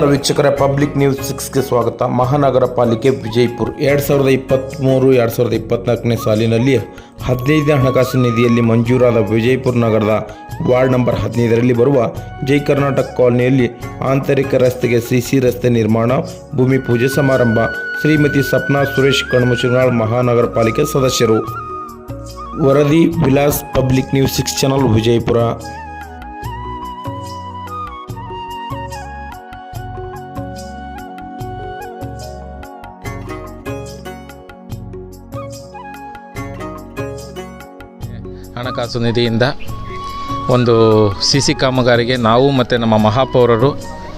ವೀಕ್ಷಕರ public news 6ಗೆ ಸ್ವಾಗತ. ಮಹಾನಗರ ಪಾಲಿಕೆ ವಿಜಯಪುರ 2023-2024 ಸಾಲಿನಲ್ಲಿ 15ನೇ ಹಣಕಾಸು ನಿಧಿಯಲ್ಲಿ ಮಂಜೂರಾದ ವಿಜಯಪುರ ನಗರದ ವಾರ್ಡ್ ನಂಬರ್ 15ರಲ್ಲಿ ಬರುವ ಜೈ ಕರ್ನಾಟಕ ಕಾಲೋನಿಯಲ್ಲಿ ಆಂತರಿಕ ರಸ್ತೆಗೆ ಸಿಸಿ ರಸ್ತೆ ನಿರ್ಮಾಣ ಭೂಮಿ ಪೂಜೆ ಸಮಾರಂಭ. ಶ್ರೀಮತಿ ಸಪ್ನಾ ಸುರೇಶ್ ಕಣ್ಮುಚ್ಚುನಾಳ್, ಮಹಾನಗರ ಪಾಲಿಕೆ ಸದಸ್ಯರು. ವರದಿ Vilas public news 6 channel, Vijayapura. ಹಣಕಾಸು ನಿಧಿಯಿಂದ ಒಂದು ಸಿ ಕಾಮಗಾರಿಗೆ ನಾವು ಮತ್ತು ನಮ್ಮ ಮಹಾಪೌರರು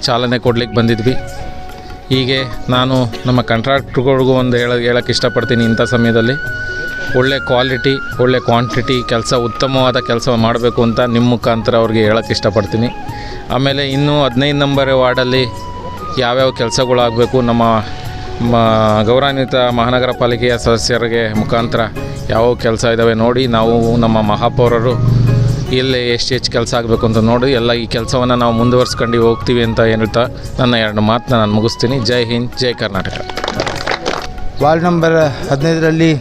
ಚಾಲನೆ ಕೊಡಲಿಕ್ಕೆ ಬಂದಿದ್ವಿ. ಹೀಗೆ ನಾನು ನಮ್ಮ ಕಾಂಟ್ರಾಕ್ಟ್ರಿಗಳಿಗೂ ಒಂದು ಹೇಳೋಕ್ಕೆ ಇಷ್ಟಪಡ್ತೀನಿ. ಇಂಥ ಸಮಯದಲ್ಲಿ ಒಳ್ಳೆ ಕ್ವಾಲಿಟಿ, ಒಳ್ಳೆ ಕ್ವಾಂಟಿಟಿ ಕೆಲಸ, ಉತ್ತಮವಾದ ಕೆಲಸ ಮಾಡಬೇಕು ಅಂತ ನಿಮ್ಮ ಮುಖಾಂತರ ಅವ್ರಿಗೆ ಹೇಳೋಕ್ಕೆ ಇಷ್ಟಪಡ್ತೀನಿ. ಆಮೇಲೆ ಇನ್ನೂ 15 ನಂಬರ್ ವಾರ್ಡಲ್ಲಿ ಯಾವ್ಯಾವ ಕೆಲಸಗಳಾಗಬೇಕು, ನಮ್ಮ ಗೌರವಾನ್ವಿತ ಮಹಾನಗರ ಪಾಲಿಕೆಯ ಸದಸ್ಯರಿಗೆ ಮುಖಾಂತರ ಯಾವ ಕೆಲಸ ಇದ್ದಾವೆ ನೋಡಿ, ನಾವು ನಮ್ಮ ಮಹಾಪೌರರು ಇಲ್ಲಿ ಎಷ್ಟು ಕೆಲಸ ಆಗಬೇಕು ಅಂತ ನೋಡಿ ಎಲ್ಲ ಈ ಕೆಲಸವನ್ನು ನಾವು ಮುಂದುವರ್ಸ್ಕೊಂಡು ಹೋಗ್ತೀವಿ ಅಂತ ಹೇಳ್ತಾ ನನ್ನ 2 ಮಾತನ್ನ ನಾನು ಮುಗಿಸ್ತೀನಿ. ಜೈ ಹಿಂದ್, ಜೈ ಕರ್ನಾಟಕ. ವಾರ್ಡ್ ನಂಬರ್ 15ರಲ್ಲಿ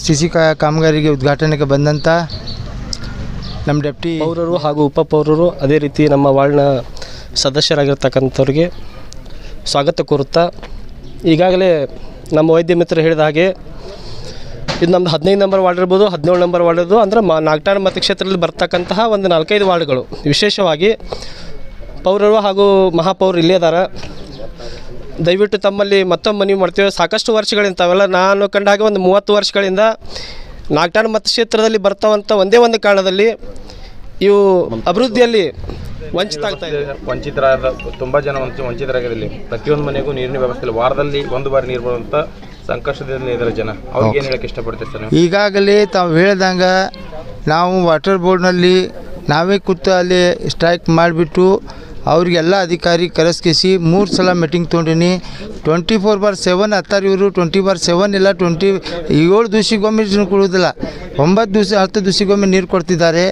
ಸಿಸಿ ಕಾಮಗಾರಿಗೆ ಉದ್ಘಾಟನೆಗೆ ಬಂದಂಥ ನಮ್ಮ ಡೆಪ್ಟಿ ಪೌರರು ಹಾಗೂ ಉಪಪೌರರು, ಅದೇ ರೀತಿ ನಮ್ಮ ವಾರ್ಡ್ನ ಸದಸ್ಯರಾಗಿರ್ತಕ್ಕಂಥವ್ರಿಗೆ ಸ್ವಾಗತ ಕೋರುತ್ತಾ, ಈಗಾಗಲೇ ನಮ್ಮ ವೈದ್ಯ ಮಿತ್ರರು ಹೇಳಿದ ಹಾಗೆ ಇದು ನಮ್ಮದು 15 ನಂಬರ್ ವಾರ್ಡ್ ಇರ್ಬೋದು, 17 ನಂಬರ್ ವಾರ್ಡ್ ಇರ್ಬೋದು, ಅಂದರೆ ನಾಗಠಾಣ ಮತಕ್ಷೇತ್ರದಲ್ಲಿ ಬರ್ತಕ್ಕಂತಹ ಒಂದು 4-5 ವಾರ್ಡ್ಗಳು. ವಿಶೇಷವಾಗಿ ಪೌರರು ಹಾಗೂ ಮಹಾಪೌರರು ಇಲ್ಲೇ ಅದಾರ. ದಯವಿಟ್ಟು ತಮ್ಮಲ್ಲಿ ಮತ್ತೊಮ್ಮೆ ಮನವಿ ಮಾಡ್ತೇವೆ. ಸಾಕಷ್ಟು ವರ್ಷಗಳಿಂದ ತಾವೆಲ್ಲ ನಾನು ಕಂಡ ಹಾಗೆ ಒಂದು 30 ವರ್ಷಗಳಿಂದ ನಾಗಠಾಣ ಮತಕ್ಷೇತ್ರದಲ್ಲಿ ಬರ್ತಾವಂಥ ಒಂದೇ ಒಂದು ಕಾರಣದಲ್ಲಿ ಇವು ಅಭಿವೃದ್ಧಿಯಲ್ಲಿ ವಂಚಿತರಾದ ತುಂಬ ಜನ ವಂಚಿತರಾಗಿರಲಿ. ಪ್ರತಿಯೊಂದು ಮನೆಗೂ ನೀರಿನ ವ್ಯವಸ್ಥೆ ಇಲ್ಲ. ವಾರದಲ್ಲಿ 1 ಬಾರಿ ನೀರು ಬರುವಂಥ ಸಂಕಷ್ಟದಲ್ಲಿ ಇದರ ಜನ. ಅವ್ರಿಗೆ ಏನು ಹೇಳಕ್ಕೆ ಇಷ್ಟಪಡ್ತೀವಿ ಸರ್? ಈಗಾಗಲೇ ತಾವು ಹೇಳ್ದಂಗೆ ನಾವು ವಾಟರ್ ಬೋರ್ಡ್ನಲ್ಲಿ ನಾವೇ ಕೂತು ಅಲ್ಲಿ ಸ್ಟ್ರೈಕ್ ಮಾಡಿಬಿಟ್ಟು ಅವ್ರಿಗೆಲ್ಲ ಅಧಿಕಾರಿ ಕರೆಸ್ಕಿಸಿ 3 ಸಲ ಮೀಟಿಂಗ್ ತೊಗೊಂಡಿನಿ. 24/7 ಹತ್ತಾರೆ ಇವರು. 20/7 ಇಲ್ಲ, 7 ದಿವಸಕ್ಕೊಮ್ಮೆ ಕೊಡೋದಿಲ್ಲ, 9 ದಿವಸ 10 ದಿವಸಕ್ಕೊಮ್ಮೆ ನೀರು ಕೊಡ್ತಿದ್ದಾರೆ.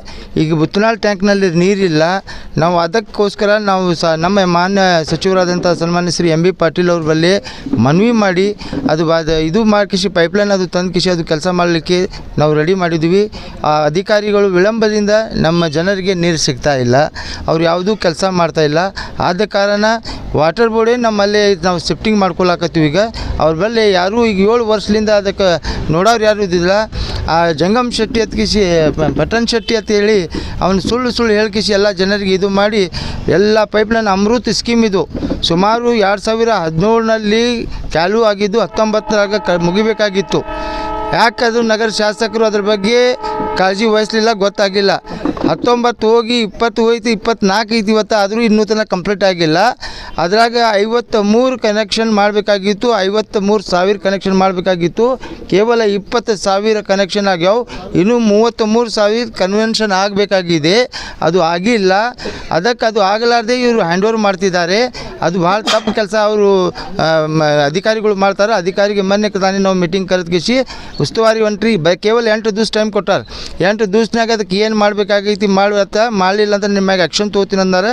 ಈಗ ಬುತ್ತನಾಳ್ ಟ್ಯಾಂಕ್ನಲ್ಲಿ ನೀರಿಲ್ಲ. ನಾವು ಅದಕ್ಕೋಸ್ಕರ ನಾವು ನಮ್ಮ ಮಾನ್ಯ ಸಚಿವರಾದಂಥ ಸನ್ಮಾನ್ಯ ಶ್ರೀ MB ಪಾಟೀಲ್ ಅವ್ರ ಬಳಿ ಮನವಿ ಮಾಡಿ ಅದು ಇದು ಮಾಡಿಸಿ ಪೈಪ್ಲೈನ್ ಅದು ತಂದು ಕಿಸಿ ಅದು ಕೆಲಸ ಮಾಡಲಿಕ್ಕೆ ನಾವು ರೆಡಿ ಮಾಡಿದ್ವಿ. ಆ ಅಧಿಕಾರಿಗಳು ವಿಳಂಬದಿಂದ ನಮ್ಮ ಜನರಿಗೆ ನೀರು ಸಿಗ್ತಾ ಇಲ್ಲ, ಅವ್ರು ಯಾವುದೂ ಕೆಲಸ ಮಾಡ್ತಾ ಇಲ್ಲ. ಆದ ಕಾರಣ ವಾಟರ್ ಬೋರ್ಡೇ ನಮ್ಮಲ್ಲಿ ನಾವು ಶಿಫ್ಟಿಂಗ್ ಮಾಡ್ಕೊಳಕತ್ತೀವಿ. ಈಗ ಅವ್ರ ಬಳಿ ಯಾರೂ ಈಗ 7 ವರ್ಷದಿಂದ ಅದಕ್ಕೆ ನೋಡೋರು ಯಾರೂ ಇದ್ದಿಲ್ಲ. ಆ ಜಂಗಮ್ ಶೆಟ್ಟಿ ಅತ್ಕಿಸಿ ಪಟನ್ ಶೆಟ್ಟಿ ಅಂತ ಹೇಳಿ ಅವನು ಸುಳ್ಳು ಹೇಳ್ಕಿಸಿ ಎಲ್ಲ ಜನರಿಗೆ ಇದು ಮಾಡಿ ಎಲ್ಲ ಪೈಪ್ಲೈನ್ ಅಮೃತ್ ಸ್ಕೀಮ್ ಇದು ಸುಮಾರು 2017ರಲ್ಲಿ ಚಾಲೂ ಆಗಿದ್ದು 19ರಾಗ ಮುಗಿಬೇಕಾಗಿತ್ತು. ಯಾಕದು ನಗರ ಶಾಸಕರು ಅದ್ರ ಬಗ್ಗೆ ಕಾಳಜಿ ವಹಿಸಲಿಲ್ಲ, ಗೊತ್ತಾಗಿಲ್ಲ. 19 ಹೋಗಿ 20 ಹೋಯ್ತು, 24 ಐತಿ ಇವತ್ತು, ಆದರೂ ಇನ್ನೂ ತನಕ ಕಂಪ್ಲೀಟ್ ಆಗಿಲ್ಲ. ಅದ್ರಾಗ 53 ಕನೆಕ್ಷನ್ ಮಾಡಬೇಕಾಗಿತ್ತು, 53,000 ಕನೆಕ್ಷನ್ ಮಾಡಬೇಕಾಗಿತ್ತು. ಕೇವಲ 20,000 ಕನೆಕ್ಷನ್ ಆಗ್ಯಾವ. ಇನ್ನೂ 33,000 ಕನ್ವೆನ್ಷನ್ ಆಗಬೇಕಾಗಿದೆ, ಅದು ಆಗಿಲ್ಲ. ಅದಕ್ಕೆ ಅದು ಆಗಲಾರ್ದೆ ಇವರು ಹ್ಯಾಂಡ್ ಓವರ್ ಮಾಡ್ತಿದ್ದಾರೆ. ಅದು ಭಾಳ ತಪ್ಪು ಕೆಲಸ ಅವರು ಅಧಿಕಾರಿಗಳು ಮಾಡ್ತಾರೆ. ಅಧಿಕಾರಿಗೆ ಮೊನ್ನೆ ತಾನೇ ನಾವು ಮೀಟಿಂಗ್ ಕರೆದ್ಕಿಸಿ ಉಸ್ತುವಾರಿ ಹೊಂಟ್ರಿ ಕೇವಲ 8 ದಿವಸ ಟೈಮ್ ಕೊಟ್ಟಾರೆ. 8 ದಿವಸನಾಗ ಅದಕ್ಕೆ ಏನು ಮಾಡಬೇಕಾಗೈತಿ ಮಾಡಲಿಲ್ಲ ಅಂತ ನಿಮಗೆ ಆ್ಯಕ್ಷನ್ ತೊಗೋತೀನಿ ಅಂದಾರೆ.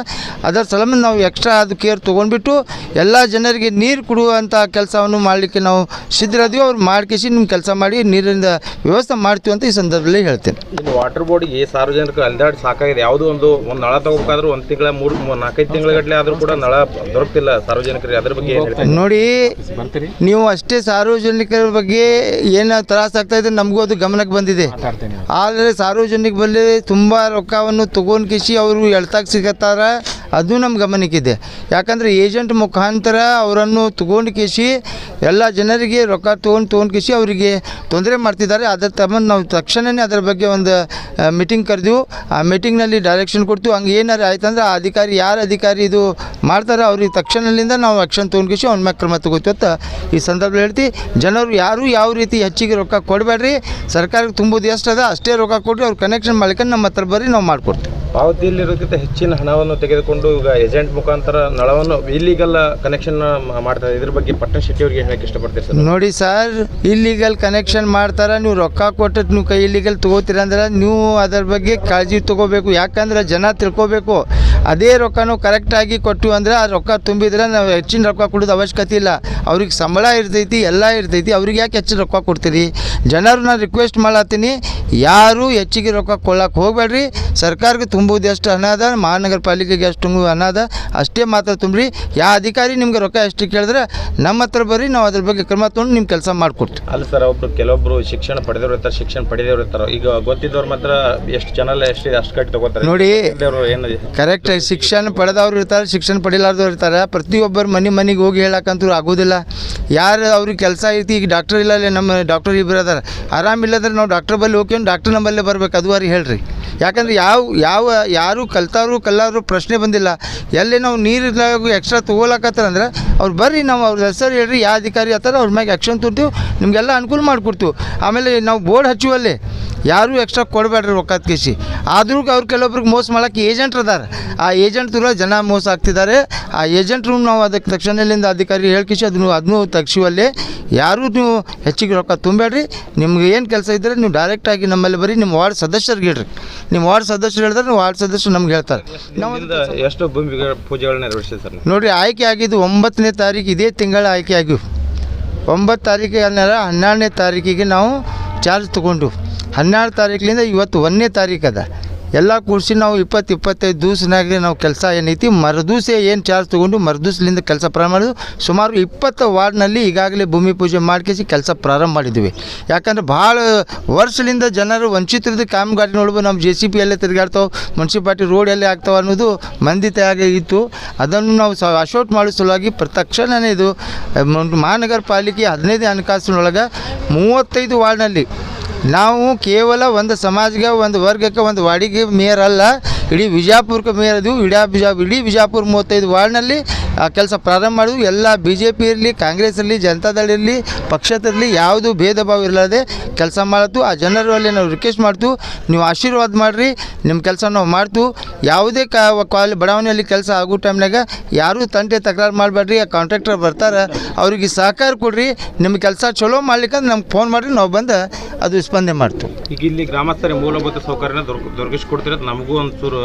ಅದರ ಸಲುವಾಗಿ ನಾವು ಎಕ್ಸ್ಟ್ರಾ ಅದು ಕೇರ್ ತೊಗೊಂಡ್ಬಿಟ್ಟು ಎಲ್ಲ ಜನರಿಗೆ ನೀರು ಕೊಡುವಂಥ ಕೆಲಸವನ್ನು ಮಾಡಲಿಕ್ಕೆ ನಾವು ಸಿದ್ಧರಾದ್ವಿ. ಅವ್ರು ಮಾಡ್ಕಿಸಿ ನಿಮ್ಮ ಕೆಲಸ ಮಾಡಿ ನೀರಿನ ವ್ಯವಸ್ಥೆ ಮಾಡ್ತೀವಿ ಅಂತ ಈ ಸಂದರ್ಭದಲ್ಲಿ ಹೇಳ್ತೇನೆ. ಇನ್ನು ವಾಟರ್ ಬೋರ್ಡ್ಗೆ ಸಾರ್ವಜನಿಕರು ಅಲ್ದಾಡಿ ಸಾಕಾಗಿದೆ. ಯಾವುದೋ ಒಂದು ನಳ ತಗೋಬೇಕಾದ್ರೂ 1 ತಿಂಗಳ 4-5 ತಿಂಗಳಗಟ್ಟಲೆ ಆದರೂ ಕೂಡ ನಳ ದೊರಕ್ತಿಲ್ಲ ಸಾರ್ವಜನಿಕರಿಗೆ. ಅದ್ರ ಬಗ್ಗೆ ನೋಡಿ, ನೀವು ಅಷ್ಟೇ ಸಾರ್ವಜನಿಕರ ಬಗ್ಗೆ ಏನು ತ್ರಾಸ ಆಗ್ತಾಯಿದೆ ನಮಗೂ ಅದು ಗಮನಕ್ಕೆ ಬಂದಿದೆ. ಆದರೆ ಸಾರ್ವಜನಿಕ ಬಳಿ ತುಂಬ ರೊಕ್ಕವನ್ನು ತೊಗೊಂಡು ಕಿಸಿ ಅವರು ಎಳ್ತಾಗ ಸಿಗತ್ತಾರ, ಅದು ನಮ್ಮ ಗಮನಕ್ಕಿದೆ. ಯಾಕಂದರೆ ಏಜೆಂಟ್ ಮುಖಾಂತರ ಅವರನ್ನು ತೊಗೊಂಡು ಕಿಸಿ ಎಲ್ಲ ಜನರಿಗೆ ರೊಕ್ಕ ತೊಗೊಂಡು ಕಿಸಿ ಅವರಿಗೆ ತೊಂದರೆ ಮಾಡ್ತಿದ್ದಾರೆ. ಅದರ ಸಂಬಂಧ ನಾವು ತಕ್ಷಣವೇ ಅದರ ಬಗ್ಗೆ ಒಂದು ಮೀಟಿಂಗ್ ಕರೆದೆವು. ಆ ಮೀಟಿಂಗ್ನಲ್ಲಿ ಡೈರೆಕ್ಷನ್ ಕೊಡ್ತೀವಿ. ಹಂಗೆ ಏನಾರು ಆಯ್ತಂದ್ರೆ ಆ ಅಧಿಕಾರಿ ಯಾರು ಅಧಿಕಾರಿ ಇದು ಮಾಡ್ತಾರೆ ಅವ್ರಿಗೆ ತಕ್ಷಣದಿಂದ ನಾವು ಆ್ಯಕ್ಷನ್ ತೊಗೊಂಡು ಕಿಸಿ ಅವ್ನ ಮೇಲೆ ಕ್ರಮ ತಗೋತೀವಿ ಅಂತ ಈ ಸಂದರ್ಭದಲ್ಲಿ ಹೇಳ್ತೀವಿ. ಜನರು ಯಾರು ಯಾವ ರೀತಿ ಹೆಚ್ಚಿಗೆ ರೊಕ್ಕ ಕೊಡಬೇಡ್ರಿ, ಸರ್ಕಾರಕ್ಕೆ ತುಂಬೋದು ಎಷ್ಟದ ಅಷ್ಟೇ ರೊಕ್ಕ ಕೊಡ್ರಿ, ಅವ್ರು ಕನೆಕ್ಷನ್ ಮಾಡ್ಲಿಕ್ಕೆ ನಮ್ಮ ಹತ್ರ ಬರ್ರಿ, ನಾವು ಮಾಡಿಕೊಡ್ತೀವಿ. ಪಾವತಿಯಲ್ಲಿರೋದಕ್ಕಿಂತ ಹೆಚ್ಚಿನ ಹಣವನ್ನು ತೆಗೆದುಕೊಂಡು ಈಗ ಏಜೆಂಟ್ ಮುಖಾಂತರ ನಳವನ್ನು ಇಲ್ಲಿಗಲ್ ಕನೆಕ್ಷನ್ ಮಾಡ್ತಾರೆ. ಇದ್ರ ಬಗ್ಗೆ ಪಟ್ಟಣ ಶೆಟ್ಟಿ ಅವರಿಗೆ ಹೇಳಕ್ಕೆ ಇಷ್ಟಪಡ್ತೀರಿ ಸರ್? ನೋಡಿ ಸರ್, ಇಲ್ಲಿಗಲ್ ಕನೆಕ್ಷನ್ ಮಾಡ್ತಾರೆ, ನೀವು ರೊಕ್ಕ ಕೊಟ್ಟು ನೀವು ಕೈ ಇಲ್ಲಿಗಲ್ ತೊಗೋತೀರ ಅಂದ್ರೆ ನೀವು ಅದರ ಬಗ್ಗೆ ಕಾಳಜಿ ತೊಗೋಬೇಕು. ಯಾಕಂದ್ರೆ ಜನ ತಿಳ್ಕೊಬೇಕು ಅದೇ ರೊಕ್ಕ ನಾವು ಕರೆಕ್ಟಾಗಿ ಕೊಟ್ಟು ಅಂದರೆ ಆ ರೊಕ್ಕ ತುಂಬಿದ್ರೆ ನಾವು ಹೆಚ್ಚಿನ ರೊಕ್ಕ ಕೊಡೋದು ಅವಶ್ಯಕತೆ ಇಲ್ಲ. ಅವ್ರಿಗೆ ಸಂಬಳ ಇರ್ತೈತಿ, ಎಲ್ಲ ಇರ್ತೈತಿ, ಅವ್ರಿಗೆ ಯಾಕೆ ಹೆಚ್ಚು ರೊಕ್ಕ ಕೊಡ್ತೀರಿ? ಜನರು ನಾನು ರಿಕ್ವೆಸ್ಟ್ ಮಾಡತ್ತೀನಿ, ಯಾರು ಹೆಚ್ಚಿಗೆ ರೊಕ್ಕ ಕೊಳ್ಳಕ್ಕೆ ಹೋಗಬೇಡ್ರಿ. ಸರ್ಕಾರಕ್ಕೆ ತುಂಬುವುದು ಎಷ್ಟು ಹಣ ಅದ, ಮಹಾನಗರ ಪಾಲಿಕೆಗೆ ಎಷ್ಟು ಹಣ ಅದ ಅಷ್ಟೇ ಮಾತ್ರ ತುಂಬ್ರಿ. ಯಾವ ಅಧಿಕಾರಿ ನಿಮ್ಗೆ ರೊಕ್ಕ ಎಷ್ಟು ಕೇಳಿದ್ರೆ ನಮ್ಮ ಹತ್ರ ಬರ್ರಿ, ನಾವು ಅದ್ರ ಬಗ್ಗೆ ಕ್ರಮ ತೊಗೊಂಡು ನಿಮ್ಮ ಕೆಲಸ ಮಾಡಿಕೊಡ್ತೀವಿ. ಅಲ್ಲ ಸರ್, ಕೆಲವೊಬ್ರು ಶಿಕ್ಷಣ ಪಡೆದವ್ರು ಇರ್ತಾರೆ, ಶಿಕ್ಷಣ ಪಡೆದವ್ರು ಇರ್ತಾರೆ. ಈಗ ಗೊತ್ತಿದ್ದವ್ರು ಮಾತ್ರ ಎಷ್ಟು ಜನ ಎಷ್ಟಿದೆ ಅಷ್ಟು ಕಟ್ಟಿ ತಗೋತಾರೆ. ನೋಡಿ, ಏನು ಕರೆಕ್ಟ್ ಶಿಕ್ಷಣ ಪಡೆದವ್ರು ಇರ್ತಾರೆ, ಶಿಕ್ಷಣ ಪಡಿಲಾರ್ದವ್ರು ಇರ್ತಾರೆ. ಪ್ರತಿಯೊಬ್ಬರು ಮನೆಗೆ ಹೋಗಿ ಹೇಳಕ್ಕಂತೂ ಆಗೋದಿಲ್ಲ. ಯಾರು ಅವ್ರಿಗೆ ಕೆಲಸ ಐತಿ, ಈಗ ಡಾಕ್ಟರ್ ಇಲ್ಲ, ಅಲ್ಲಿ ನಮ್ಮ ಡಾಕ್ಟರ್ ಇಬ್ಬರು ಅದಾರ, ಆರಾಮಿಲ್ಲದ್ರೆ ನಾವು ಡಾಕ್ಟರ್ ಬಲ್ಲಿ ಹೋಗಿ ಡಾಕ್ಟರ್ ನಮ್ಮಲ್ಲೇ ಬರ್ಬೇಕು, ಅದುವರೆಗೆ ಹೇಳ್ರಿ. ಯಾಕಂದ್ರೆ ಯಾರು ಕಲ್ಲಾರು ಪ್ರಶ್ನೆ ಬಂದಿಲ್ಲ. ಎಲ್ಲಿ ನಾವು ನೀರಿಲ್ಲ ಎಕ್ಸ್ಟ್ರಾ ತೊಗೊಳಕತ್ತಾರಂದ್ರೆ ಅವ್ರು ಬರ್ರಿ, ನಾವು ಅವ್ರ ಹೆಸರು ಹೇಳ್ರಿ, ಯಾವ ಅಧಿಕಾರಿ ಹತ್ತಾರ ಅವ್ರ ಮ್ಯಾಗೆ ಆ್ಯಕ್ಷನ್ ತೊಗೊತೀವಿ, ನಿಮಗೆಲ್ಲ ಅನುಕೂಲ ಮಾಡಿಕೊಡ್ತೀವಿ. ಆಮೇಲೆ ನಾವು ಬೋರ್ಡ್ ಹಚ್ಚುವಲ್ಲಿ ಯಾರೂ ಎಕ್ಸ್ಟ್ರಾ ಕೊಡಬೇಡ್ರಿ ರೊಕ್ಕದ ಕೇಸಿ. ಆದರೂ ಅವ್ರು ಕೆಲವೊಬ್ರಿಗೆ ಮೋಸ ಮಾಡೋಕ್ಕೆ ಏಜೆಂಟ್ ಅದಾರ, ಆ ಏಜೆಂಟ್ ಥರ ಜನ ಮೋಸ ಆಗ್ತಿದ್ದಾರೆ. ಆ ಏಜೆಂಟ್ರು ನಾವು ಅದಕ್ಕೆ ತಕ್ಷಣದಿಂದ ಅಧಿಕಾರಿ ಹೇಳ್ಕಿಸಿ ಅದನ್ನು ತಗ್ಸುವಲ್ಲಿ ಯಾರೂ ನೀವು ಹೆಚ್ಚಿಗೆ ರೊಕ್ಕ ತುಂಬಬೇಡ್ರಿ. ನಿಮ್ಗೆ ಏನು ಕೆಲಸ ಇದ್ದರೆ ನೀವು ಡೈರೆಕ್ಟಾಗಿ ನಮ್ಮಲ್ಲಿ ಬರೀ, ನಿಮ್ಮ ವಾರ್ಡ್ ಸದಸ್ಯರಿಗೆ ಹೇಳ್ರಿ. ನಿಮ್ಮ ವಾರ್ಡ್ ಸದಸ್ಯರು ಹೇಳಿದ್ರೆ ನೀವು ವಾರ್ಡ್ ಸದಸ್ಯರು ನಮ್ಗೆ ಹೇಳ್ತಾರೆ. ನಾವು ಎಷ್ಟು ಭೂಮಿ ಪೂಜೆಗಳನ್ನ ನೆರವೇರಿಸಿದೆ ಸರ್? ನೋಡಿರಿ, ಆಯ್ಕೆ ಆಗಿದ್ದು 9ನೇ ತಾರೀಕು, ಇದೇ ತಿಂಗಳ ಆಯ್ಕೆ ಆಗಿವು. 9 ತಾರೀಕಿಗೆ 12ನೇ ತಾರೀಕಿಗೆ ನಾವು ಚಾರ್ಜ್ ತೊಗೊಂಡು 12 ತಾರೀಕಿನಿಂದ ಇವತ್ತು 1ನೇ ತಾರೀಕು ಅದ. ಎಲ್ಲ ಕೂಡಿಸಿ ನಾವು 20-25 ದಿವಸನಾಗೆ ನಾವು ಕೆಲಸ ಏನೈತಿ ಮರುದಿವಸ ಏನು ಚಾರ್ಜ್ ತೊಗೊಂಡು ಮರುದಿವಸಲಿಂದ ಕೆಲಸ ಪ್ರಾರಂಭ ಮಾಡಿದ್ವಿ. ಸುಮಾರು 20 ವಾರ್ಡ್ನಲ್ಲಿ ಈಗಾಗಲೇ ಭೂಮಿ ಪೂಜೆ ಮಾಡ್ಕೇಸಿ ಕೆಲಸ ಪ್ರಾರಂಭ ಮಾಡಿದ್ವಿ. ಯಾಕಂದ್ರೆ ಭಾಳ ವರ್ಷದಿಂದ ಜನರು ವಂಚಿತರದ್ದು ಕಾಮಗಾರಿ ನೋಡ್ಬೋದು. ನಮ್ಮ JCB ಎಲ್ಲೇ ತಿರುಗಾಡ್ತಾವೆ, ಮುನ್ಸಿಪಾಲ್ಟಿ ರೋಡ್ ಎಲ್ಲೇ ಆಗ್ತಾವೆ ಅನ್ನೋದು ಮಂದಿ ತಯಾಗಿ ಇತ್ತು. ಅದನ್ನು ನಾವು ಅಶೌಟ್ ಮಾಡೋ ಸಲುವಾಗಿ ತಕ್ಷಣವೇ ಇದು ಮಹಾನಗರ ಪಾಲಿಕೆ 15ನೇ ಹಣಕಾಸಿನೊಳಗೆ 35 ವಾರ್ಡ್ನಲ್ಲಿ ನಾವು ಕೇವಲ ಒಂದು ಸಮಾಜಕ್ಕೆ, ಒಂದು ವರ್ಗಕ್ಕೆ, ಒಂದು ವಾರ್ಡಿಗೆ ಮೇಯರ್ ಅಲ್ಲ, ಇಡೀ ವಿಜಯಪುರಕ್ಕೆ ಮೇಯರ್ ಅದು. ಇಡೀ ವಿಜಯಪುರ 35 ವಾರ್ಡ್ನಲ್ಲಿ ಆ ಕೆಲಸ ಪ್ರಾರಂಭ ಮಾಡಿದ್ವಿ. ಎಲ್ಲ BJP ಇರಲಿ, ಕಾಂಗ್ರೆಸ್ ಇರಲಿ, ಜನತಾದಳ ಇರಲಿ, ಪಕ್ಷದಲ್ಲಿರಲಿ ಯಾವುದೂ ಭೇದ ಭಾವ ಇರಲಾದೆ ಕೆಲಸ ಮಾಡತ್ತು. ಆ ಜನರಲ್ಲಿ ನಾವು ರಿಕ್ವೆಸ್ಟ್ ಮಾಡ್ತೀವಿ, ನೀವು ಆಶೀರ್ವಾದ ಮಾಡಿರಿ, ನಿಮ್ಮ ಕೆಲಸ ನಾವು ಮಾಡ್ತೀವಿ. ಯಾವುದೇ ಬಡಾವಣೆಯಲ್ಲಿ ಕೆಲಸ ಆಗೋ ಟೈಮ್ನಾಗ ಯಾರೂ ತಂಟೆ ತಕರಾರು ಮಾಡಬೇಡ್ರಿ. ಆ ಕಾಂಟ್ರಾಕ್ಟರ್ ಬರ್ತಾರೆ, ಅವ್ರಿಗೆ ಸಹಕಾರ ಕೊಡ್ರಿ. ನಿಮ್ಮ ಕೆಲಸ ಚಲೋ ಮಾಡ್ಲಿಕ್ಕೆ ನಮ್ಗೆ ಫೋನ್ ಮಾಡಿರಿ, ನಾವು ಬಂದು ಅದು ಸ್ಪಂದನೆ ಮಾಡ್ತೀವಿ. ಈಗ ಇಲ್ಲಿ ಗ್ರಾಮಸ್ಥರ ಮೂಲಭೂತ ಸೌಕರ್ಯನ ದೊರಕಿಸ್ಕೊಡ್ತಿರೋದು ನಮಗೂ ಒಂಚೂರು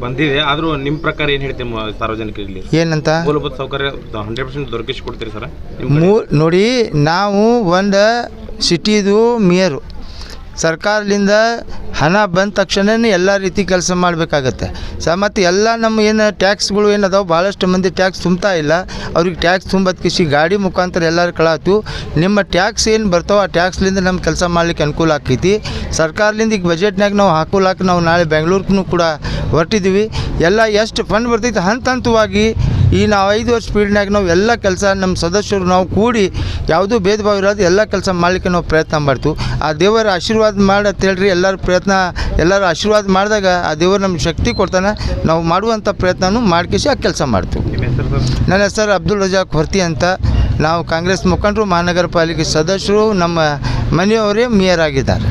ಬಂದಿದೆ. ಆದರೂ ನಿಮ್ಮ ಪ್ರಕಾರ ಏನು ಹೇಳ್ತೀವಿ ಸಾರ್ವಜನಿಕರಿಗೆ ಏನಂತ ಮೂಲಭೂತ ಸೌಕರ್ಯ 100% ದೊರಕಿಸ್ಕೊಡ್ತೀರಿ ಸರ್? ನೋಡಿ, ನಾವು ಒಂದು ಸಿಟಿದು ಮೇಯರು, ಸರ್ಕಾರದಿಂದ ಹಣ ಬಂದ ತಕ್ಷಣವೇ ಎಲ್ಲ ರೀತಿ ಕೆಲಸ ಮಾಡಬೇಕಾಗತ್ತೆ ಮತ್ತು ಎಲ್ಲ ನಮ್ಮ ಏನು ಟ್ಯಾಕ್ಸ್ಗಳು ಏನದಾವೆ, ಭಾಳಷ್ಟು ಮಂದಿ ಟ್ಯಾಕ್ಸ್ ತುಂಬ್ತಾ ಇಲ್ಲ. ಅವ್ರಿಗೆ ಟ್ಯಾಕ್ಸ್ ತುಂಬೋದಕ್ಕೆ ಗಾಡಿ ಮುಖಾಂತರ ಎಲ್ಲರೂ ಕಳಾತು. ನಿಮ್ಮ ಟ್ಯಾಕ್ಸ್ ಏನು ಬರ್ತಾವೆ ಆ ಟ್ಯಾಕ್ಸ್ಲಿಂದ ನಮ್ಮ ಕೆಲಸ ಮಾಡಲಿಕ್ಕೆ ಅನುಕೂಲ ಆಕೈತಿ. ಸರ್ಕಾರದಿಂದ ಈಗ ಬಜೆಟ್ನಾಗ ನಾವು ಹಾಕೋಲಾಕ ನಾವು ನಾಳೆ ಬೆಂಗಳೂರಿಗೂ ಕೂಡ ಹೊರಟಿದ್ದೀವಿ. ಎಲ್ಲ ಎಷ್ಟು ಫಂಡ್ ಬರ್ತೈತೆ ಹಂತವಾಗಿ ಈ ನಾವು 5 ವರ್ಷ ಸ್ಪೀಡ್ನಾಗ ನಾವು ಎಲ್ಲ ಕೆಲಸ ನಮ್ಮ ಸದಸ್ಯರು ನಾವು ಕೂಡಿ ಯಾವುದೂ ಭೇದ ಭಾವ ಇರೋದು ಎಲ್ಲ ಕೆಲಸ ಮಾಡಲಿಕ್ಕೆ ನಾವು ಪ್ರಯತ್ನ ಮಾಡ್ತೀವಿ. ಆ ದೇವರ ಆಶೀರ್ವಾದ ಮಾಡಂತ ಹೇಳ್ರಿ, ಎಲ್ಲರೂ ಆಶೀರ್ವಾದ ಮಾಡಿದಾಗ ಆ ದೇವರು ನಮ್ಗೆ ಶಕ್ತಿ ಕೊಡ್ತಾನೆ. ನಾವು ಮಾಡುವಂಥ ಪ್ರಯತ್ನನೂ ಮಾಡ್ಕೇಸಿ ಆ ಕೆಲಸ ಮಾಡ್ತೀವಿ. ನನ್ನ ಹೆಸರು ಅಬ್ದುಲ್ ರಜಾಕ್ ಹೊರ್ತಿ ಅಂತ. ನಾವು ಕಾಂಗ್ರೆಸ್ ಮುಖಂಡರು, ಮಹಾನಗರ ಪಾಲಿಕೆ ಸದಸ್ಯರು, ನಮ್ಮ ಮನೆಯವರೇ ಮೇಯರ್ ಆಗಿದ್ದಾರೆ.